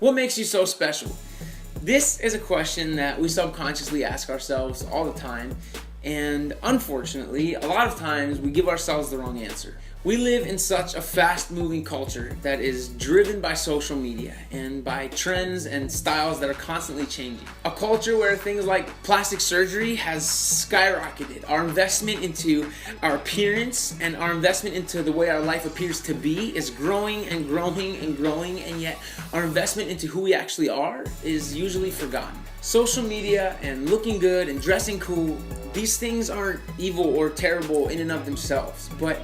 What makes you so special? This is a question that we subconsciously ask ourselves all the time, and unfortunately, a lot of times we give ourselves the wrong answer. We live in such a fast-moving culture that is driven by social media and by trends and styles that are constantly changing. A culture where things like plastic surgery has skyrocketed. Our investment into our appearance and our investment into the way our life appears to be is growing and growing and growing, and yet our investment into who we actually are is usually forgotten. Social media and looking good and dressing cool, these things aren't evil or terrible in and of themselves, but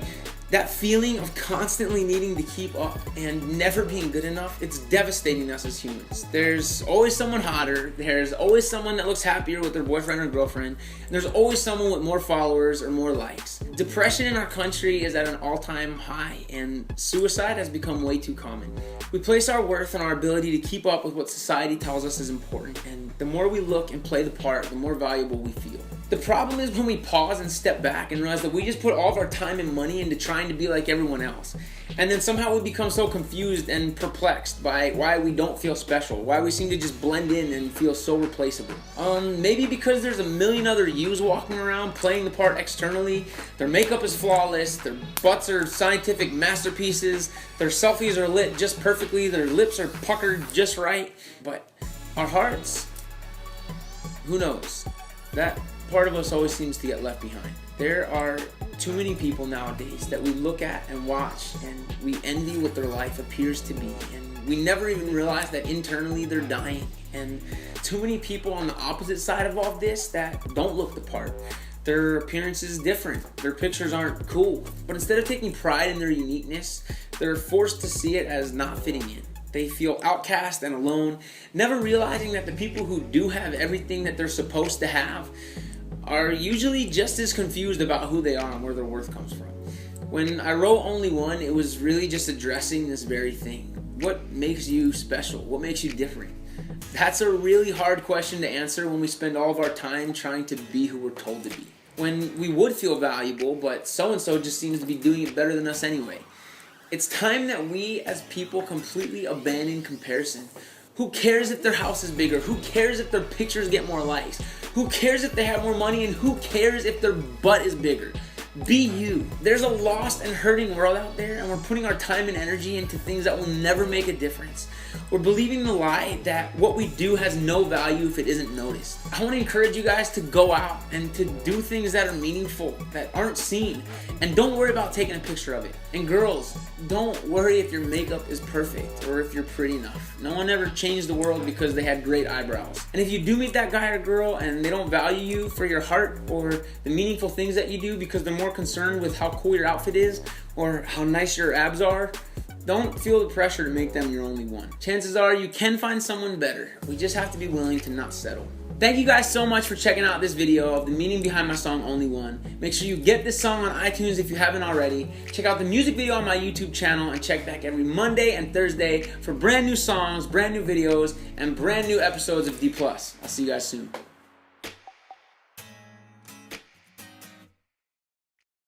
that feeling of constantly needing to keep up and never being good enough, it's devastating us as humans. There's always someone hotter, there's always someone that looks happier with their boyfriend or girlfriend, and there's always someone with more followers or more likes. Depression in our country is at an all-time high, and suicide has become way too common. We place our worth on our ability to keep up with what society tells us is important, and the more we look and play the part, the more valuable we feel. The problem is when we pause and step back and realize that we just put all of our time and money into trying to be like everyone else. And then somehow we become so confused and perplexed by why we don't feel special, why we seem to just blend in and feel so replaceable. Maybe because there's a million other yous walking around playing the part externally. Their makeup is flawless, their butts are scientific masterpieces, their selfies are lit just perfectly, their lips are puckered just right. But our hearts, who knows? That part of us always seems to get left behind. There are too many people nowadays that we look at and watch and we envy what their life appears to be, and we never even realize that internally they're dying. And too many people on the opposite side of all this that don't look the part. Their appearance is different, their pictures aren't cool, but instead of taking pride in their uniqueness, they're forced to see it as not fitting in. They feel outcast and alone, never realizing that the people who do have everything that they're supposed to have are usually just as confused about who they are and where their worth comes from. When I wrote Only One, it was really just addressing this very thing. What makes you special? What makes you different? That's a really hard question to answer when we spend all of our time trying to be who we're told to be. When we would feel valuable, but so-and-so just seems to be doing it better than us anyway. It's time that we as people completely abandon comparison. Who cares if their house is bigger? Who cares if their pictures get more likes? Who cares if they have more money? And who cares if their butt is bigger? Be you. There's a lost and hurting world out there, and we're putting our time and energy into things that will never make a difference. We're believing the lie that what we do has no value if it isn't noticed. I want to encourage you guys to go out and to do things that are meaningful, that aren't seen, and don't worry about taking a picture of it. And girls, don't worry if your makeup is perfect or if you're pretty enough. No one ever changed the world because they had great eyebrows. And if you do meet that guy or girl and they don't value you for your heart or the meaningful things that you do because they're more concerned with how cool your outfit is or how nice your abs are, don't feel the pressure to make them your only one. Chances are you can find someone better. We just have to be willing to not settle. Thank you guys so much for checking out this video of the meaning behind my song Only One. Make sure you get this song on iTunes if you haven't already. Check out the music video on my YouTube channel and check back every Monday and Thursday for brand new songs, brand new videos, and brand new episodes of D+. I'll see you guys soon.